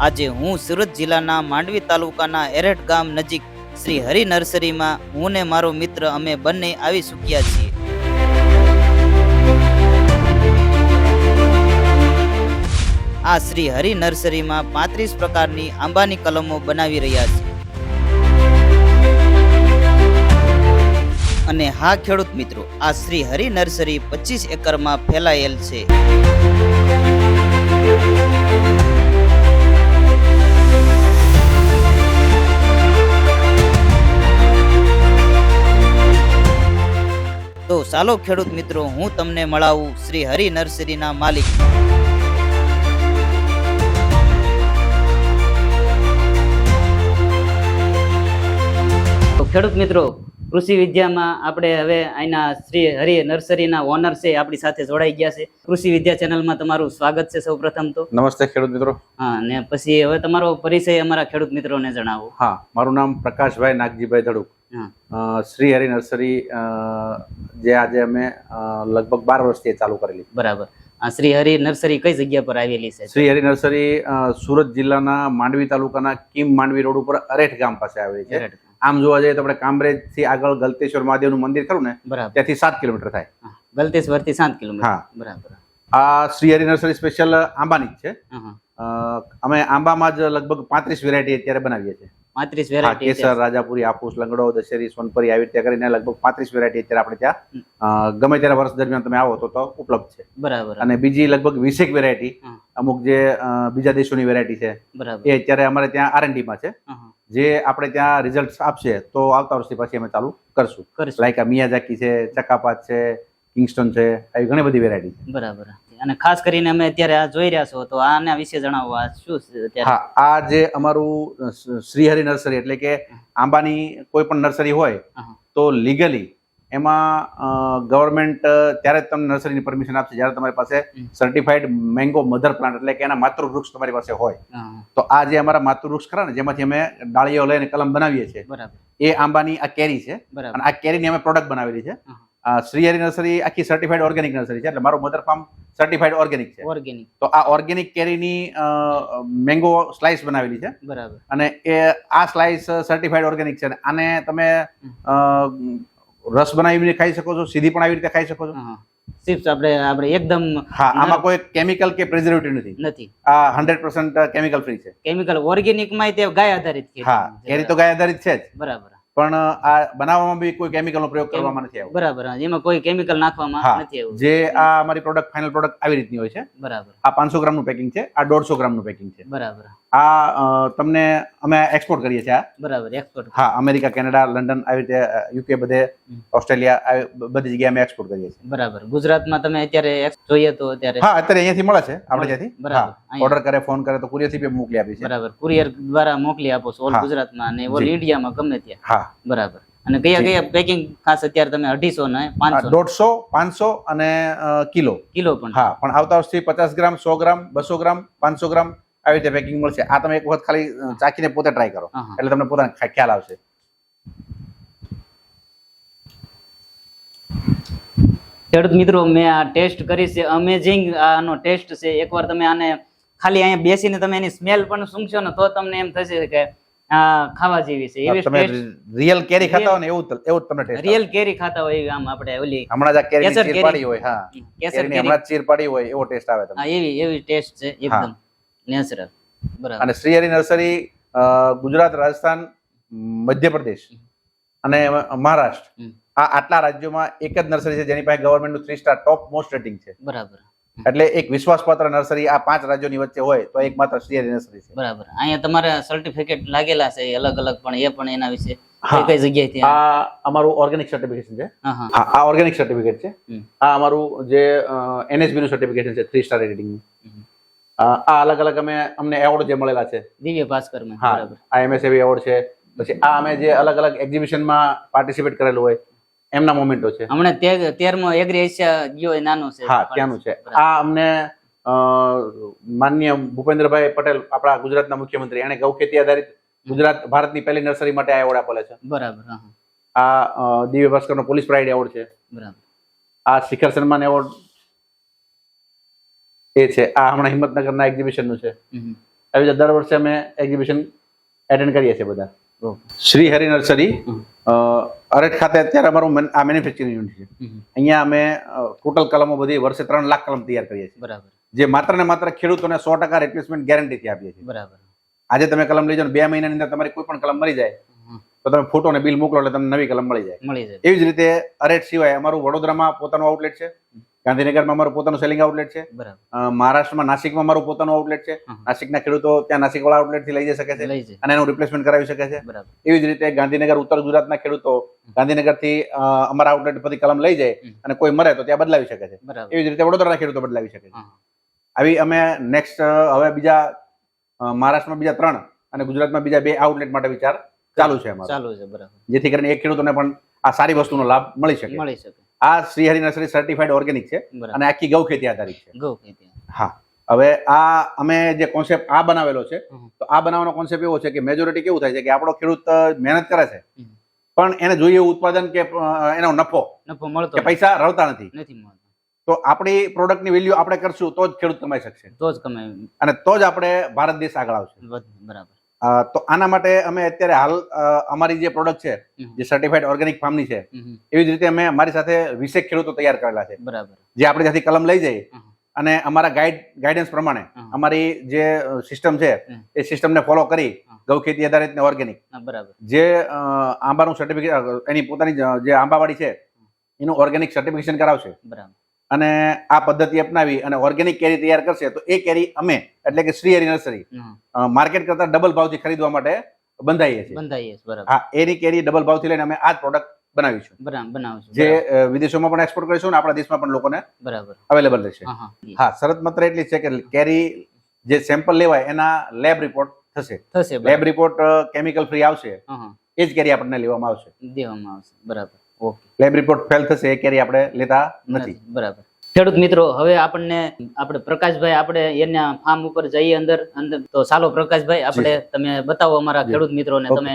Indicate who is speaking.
Speaker 1: આજે હું સુરત જિલ્લાના માંડવી તાલુકાના એરટ ગામ નજીક શ્રી હરિ નર્સરીમાં હું ને મારો મિત્ર અમે બંને આવી ચૂક્યા છીએ. આ શ્રી હરિ નર્સરીમાં 35 પ્રકારની આંબાની કલમો બનાવી રહ્યા છે. અને હા ખેડૂત મિત્રો, આ શ્રી હરિ નર્સરી 25 એકરમાં ફેલાયેલ છે. તો ચાલો ખેડૂત મિત્રો, હું તમને મળાવું શ્રી હરિ નર્સરીના માલિક. તો ખેડૂત મિત્રો, કૃષિ વિદ્યામાં આપણે હવે અહીંના શ્રી હરિ નર્સરીના ઓનર છે આપણી સાથે જોડાઈ ગયા છે. કૃષિ વિદ્યા ચેનલમાં તમારું સ્વાગત છે સૌ પ્રથમ તો.
Speaker 2: નમસ્તે ખેડૂત મિત્રો.
Speaker 1: હા, ને પછી હવે તમારો પરિચય અમારા ખેડૂત મિત્રોને જણાવો.
Speaker 2: હા, મારું નામ પ્રકાશભાઈ નાગજીભાઈ ધડુક. શ્રી હરિ નર્સરી જે આજે અમે લગભગ 12 વર્ષથી ચાલુ કરેલી.
Speaker 1: બરાબર. આ શ્રી હરિ નર્સરી કઈ જગ્યા પર આવેલી છે?
Speaker 2: શ્રી હરિ નર્સરી સુરત જિલ્લાના માંડવી તાલુકાના કીમ માંડવી રોડ ઉપર અરેઠ ગામ પાસે આવેલી છે. આમ જોવા જઈએ તો આપણે કામરેજ થી આગળ ગલતેશ્વર મહાદેવનું મંદિર ખરું ને, ત્યાંથી 7 કિલોમીટર થાય.
Speaker 1: ગલતેશ્વર થી 7 કિલોમીટર.
Speaker 2: હા,
Speaker 1: બરાબર.
Speaker 2: આ શ્રી હરિ નર્સરી સ્પેશિયલ આંબાની જ છે. અમે આંબામાં જ લગભગ 35 વેરાયટી અત્યારે બનાવીએ છીએ. 35 વેરાયટી, કેસર, રાજાપુરી, હાફૂસ, લંગડો, દશેરી, સોનપરી, આવી રીતે કરીને લગભગ 35 વેરાયટી અત્યારે આપણે ત્યાં ગમે ત્યારે વર્ષ દરમિયાન તમે આવો તો ઉપલબ્ધ છે.
Speaker 1: બરાબર. અને
Speaker 2: બીજી લગભગ 20 વેરાયટી અમુક જે બીજા દેશોની વેરાયટી છે એ અત્યારે અમારે ત્યાં R&D માં છે. જે આપણે ત્યાં રિઝલ્ટ આપશે તો આવતા વર્ષથી પછી અમે ચાલુ કરશું. લાઈક આ મિયાઝાકી છે, ચકાપાત છે, કિંગસ્ટન છે, આવી ઘણી બધી વેરાયટી છે.
Speaker 1: બરાબર. અને ખાસ કરીને અમે અત્યારે આ જોઈ રહ્યા છો તો આના વિશે જણાવો. આ શું છે અત્યારે?
Speaker 2: હા, આ જે અમારું શ્રી હરિ નર્સરી એટલે કે આંબાની કોઈ પણ નર્સરી હોય તો લીગલી એમાં ગવર્મેન્ટ ત્યારે જ તમને નર્સરીની પરમિશન આપશે જ્યારે તમારી પાસે સર્ટિફાઈડ મેંગો મધર પ્લાન્ટ એટલે કે એના માતૃવૃક્ષ તમારી પાસે હોય. તો આ જે અમારા માતૃવૃક્ષ ખરા ને, જેમાંથી અમે ડાળીઓ લઈને કલમ બનાવીએ છીએ, એ આંબાની આ કેરી છે. અને આ કેરીની અમે પ્રોડક્ટ બનાવેલી છે. શ્રી હરિ નર્સરી આખી સર્ટિફાઈડ ઓર્ગેનિક નર્સરી છે. એટલે મારો મધર ફાર્મ સર્ટિફાઈડ ઓર્ગેનિક છે. ઓર્ગેનિક. તો આ ઓર્ગેનિક કેરીની મેંગો સ્લાઇસ બનાવેલી છે. બરાબર. અને એ આ સ્લાઇસ સર્ટિફાઈડ ઓર્ગેનિક છે. આને તમે રસ બનાવીને ખાઈ શકો છો, સીધી પણ આવી રીતે ખાઈ શકો છો.
Speaker 1: ચિપ્સ આપણે એકદમ.
Speaker 2: હા, આમાં કોઈ કેમિકલ કે પ્રિઝર્વેટિવ નથી. આ 100% કેમિકલ ફ્રી છે.
Speaker 1: કેમિકલ ઓર્ગેનિક માં તે ગાય આધારિત છે.
Speaker 2: હા, કેરી તો ગાય આધારિત છે જ.
Speaker 1: બરાબર. પણ
Speaker 2: આ બનાવવામાં બી કોઈ કેમિકલનો પ્રયોગ કરવામાં નથી આવ્યો.
Speaker 1: બરાબર. એમાં કોઈ કેમિકલ નાખવામાં નથી આવ્યું.
Speaker 2: જે આ અમારી પ્રોડક્ટ ફાઇનલ પ્રોડક્ટ આવી રીતની હોય છે. બરાબર. આ 500 ગ્રામનું પેકિંગ છે, આ 150 ગ્રામનું પેકિંગ છે. બરાબર. આ તમને અમે એક્સપોર્ટ કરીએ છીએ. બરાબર. એક્સપોર્ટ. હા, અમેરિકા, કેનેડા, લંડન, આવી રીતે યુકે, બધે ઓસ્ટ્રેલિયા, બધી જગ્યાએ અમે એક્સપોર્ટ કરીએ છીએ.
Speaker 1: બરાબર. ગુજરાતમાં તમે અત્યારે જોઈએ તો અત્યારે? હા,
Speaker 2: અત્યારે અહીંયાથી મળે છે આપણે ત્યાંથી. બરાબર. ઓર્ડર કરે, ફોન કરે તો કુરિયર થી બી મોકલી આપી છે.
Speaker 1: બરાબર. કુરિયર દ્વારા મોકલી આપો છો ઓલ ગુજરાતમાં અને ઓલ ઇન્ડિયામાં ગમે ત્યાં. હા, બરાબર. અને કયા પેકિંગ ખાસ અત્યારે તમે 250 ને 500? 150, 500 અને કિલો પણ. હા, પણ આવતા વર્ષથી 50 ગ્રામ, 100 ગ્રામ, 200 ગ્રામ, 500 ગ્રામ આવી રીતે પેકિંગ મળશે. આ તમે એક વખત ખાલી ચાખીને પોતે ટ્રાય કરો એટલે તમને પોતાને ખ્યાલ આવશે. ખેડૂત મિત્રો, મેં આ ટેસ્ટ કરી છે, અમેઝિંગ આનો ટેસ્ટ છે. એકવાર તમે આને ખાલી અહીંયા બેસીને તમે એની સ્મેલ પણ સૂંઘશો ને તો તમને એમ થશે કે ખાવા જેવી છે. એવી
Speaker 2: તમે રિયલ કેરી ખાતા હોય ને એવું તમને ટેસ્ટ.
Speaker 1: રિયલ કેરી ખાતા હોય આમ આપણે ઓલી
Speaker 2: હમણાં જ કેરી ચીર પાડી હોય. હા, કેરીની હમણાં જ ચીર પાડી હોય એવો ટેસ્ટ આવે તમને.
Speaker 1: હા, એવી ટેસ્ટ છે, એકદમ નેચરલ. બરાબર.
Speaker 2: અને શ્રી હરિ નર્સરી ગુજરાત, રાજસ્થાન, મધ્યપ્રદેશ અને મહારાષ્ટ્ર આ આટલા રાજ્યોમાં એક જ નર્સરી છે જેની પાસે ગવર્મેન્ટનું 3 સ્ટાર ટોપ મોસ્ટ રેટિંગ છે. બરાબર. એટલે એક વિશ્વાસપાત્ર નર્સરી આ 5 રાજ્યોની વચ્ચે હોય તો એકમાત્ર શ્રી હરિ નર્સરી છે. બરાબર. અહીંયા તમારા સર્ટિફિકેટ લાગેલા છે અલગ અલગ, પણ એ પણ એના વિશે કઈ જગ્યાએથી? આ અમારું ઓર્ગેનિક સર્ટિફિકેશન છે. હા, આ ઓર્ગેનિક સર્ટિફિકેટ છે. આ અમારું જે NSB નું સર્ટિફિકેશન છે 3 સ્ટાર રેટિંગ. આ અલગ અલગ અમને એવોર્ડ જે મળેલા છે દિવ્ય ભાસ્કર માં. બરાબર. આ MSAB એવોર્ડ છે. પછી આ અમે જે અલગ અલગ એક્ઝિબિશનમાં પાર્ટિસિપેટ કરેલું હોય એમના મોમેન્ટો છે. હમણાં 13મો એગ્રી એશિયા ગયો નાનો છે. હા, ત્યાંનું છે. આ અમને માનનીય ભૂપેન્દ્રભાઈ પટેલ, આપણા ગુજરાતના મુખ્યમંત્રી, એને ગૌ ખેતી આધારિત ગુજરાત ભારતની પહેલી નર્સરી માટે આ એવોર્ડ આપેલા છે. બરાબર. આ દિવ્ય ભાસ્કરનો પોલીસ પ્રાઇડ એવોર્ડ છે. બરાબર. આ શિખર સન્માન એવોર્ડ એ છે. આ હમણાં હિંમતનગરના એક્ઝિબિશનનું છે. આવી રીતે દર વર્ષે અમે એક્ઝિબિશન એટેન્ડ કરીએ છીએ બધા.
Speaker 1: ઓકે.
Speaker 2: શ્રી હરિ નર્સરી અરેઠ ખાતે અત્યારે અમારું આ મેન્યુફેક્ચરિંગ યુનિટ છે. અહીંયા અમે ટોટલ કલમો બધી વર્ષે 3 લાખ કલમ તૈયાર કરીએ છીએ.
Speaker 1: બરાબર.
Speaker 2: જે માત્ર ને માત્ર ખેડૂતોને 100% રિપ્લેસમેન્ટ ગેરંટીથી આપીએ છીએ.
Speaker 1: બરાબર.
Speaker 2: આજે તમે કલમ લઈ જાઓ ને 2 મહિનાની અંદર તમારી કોઈ પણ કલમ મરી જાય તો તમે ફોટો ને બિલ મોકલો એટલે તમને નવી કલમ મળી જાય. એવી જ રીતે અરેઠ સિવાય અમારું વડોદરામાં પોતાનું આઉટલેટ છે, ગાંધીનગરમાં અમારું પોતાનું સેલિંગ આઉટલેટ છે, મહારાષ્ટ્રમાં નાસિકમાં અમારું પોતાનું આઉટલેટ છે. નાસિકના ખેડૂતો ત્યાં નાસિક વાળા આઉટલેટ થી લઈ જઈ શકે છે અને એનું રિપ્લેસમેન્ટ કરાવી શકે છે. એવી જ રીતે ગાંધીનગર ઉત્તર ગુજરાતના ખેડૂતો ગાંધીનગર થી અમારા આઉટલેટ પરથી કલમ લઈ જાય અને કોઈ મરે તો ત્યાં બદલાવી શકે છે. એવી જ રીતે વડોદરાના ખેડૂતો બદલાવી શકે છે. આવી અમે નેક્સ્ટ હવે બીજા મહારાષ્ટ્રમાં બીજા 3 અને ગુજરાતમાં બીજા 2 આઉટલેટ માટે વિચાર ચાલુ છે અમારો. જેથી કરીને એક ખેડૂતોને પણ આ સારી વસ્તુનો લાભ મળી શકે. આ Shri Hari nursery certified organic છે અને આખી ગૌ ખેતી આધારિત છે. હા, હવે આ અમે જે કોન્સેપ્ટ આ બનાવેલો છે તો આ બનાવવાનો કોન્સેપ્ટ એવો છે કે મેજોરિટી કેવું થાય છે કે આપણો ખેડૂત મહેનત કરે છે પણ એને જોઈએ એવું ઉત્પાદન કે એનો નફો મળતો કે પૈસા રળતા નથી. તો આપણી પ્રોડક્ટની વેલ્યુ આપણે કરશું તો જ ખેડૂત કમાઈ શકશે, અને તો જ આપણે ભારત દેશ આગળ આવશે.
Speaker 1: બરાબર.
Speaker 2: તો આના માટે અમે અત્યારે હાલ અમારી જે પ્રોડક્ટ છે જે સર્ટિફાઈડ ઓર્ગેનિક ફાર્મની છે એવી જ રીતે અમે મારી સાથે 20 ખેડૂતો તૈયાર કરેલા છે. બરાબર. જે આપણે ત્યાંથી કલમ લઈ જઈએ અને અમારા ગાઈડન્સ પ્રમાણે અમારી જે સિસ્ટમ છે એ સિસ્ટમને ફોલો કરી ગૌ ખેતી આધારિત ને ઓર્ગેનિક જે આંબાનું સર્ટિફિકેટ એની પોતાની જે આંબાવાડી છે એનું ઓર્ગેનિક સર્ટિફિકેશન કરાવશે. અને આ પદ્ધતિ અપનાવી અને ઓર્ગેનિક કેરી તૈયાર કરશે તો એ કેરી અમે એટલે કે શ્રી હરિ નર્સરી માર્કેટ કરતા ડબલ ભાવથી ખરીદવા માટે બંધાઈએ છીએ. હા, એની કેરી ડબલ ભાવથી લઈને અમે આ જ પ્રોડક્ટ બનાવીશું જે વિદેશોમાં પણ એક્સપોર્ટ કરીશું અને આપણા દેશમાં પણ લોકોને અવેલેબલ રહેશે. હા, શરત માત્ર એટલી છે કે કેરી જે સેમ્પલ લેવાય એના લેબ રિપોર્ટ થશે. લેબ રિપોર્ટ કેમિકલ ફ્રી આવશે એ જ કેરી આપણને દેવામાં આવશે.
Speaker 1: બરાબર.
Speaker 2: લેબ રિપોર્ટ ફેલ થશે એ કેરી આપણે લેતા નથી.
Speaker 1: બરાબર. ખેડૂત મિત્રો, હવે આપણે પ્રકાશભાઈ આપણે એના ફાર્મ ઉપર જઈએ અંદર તો ચાલો પ્રકાશભાઈ આપણે તમે બતાવો અમારા ખેડૂત મિત્રોને તમે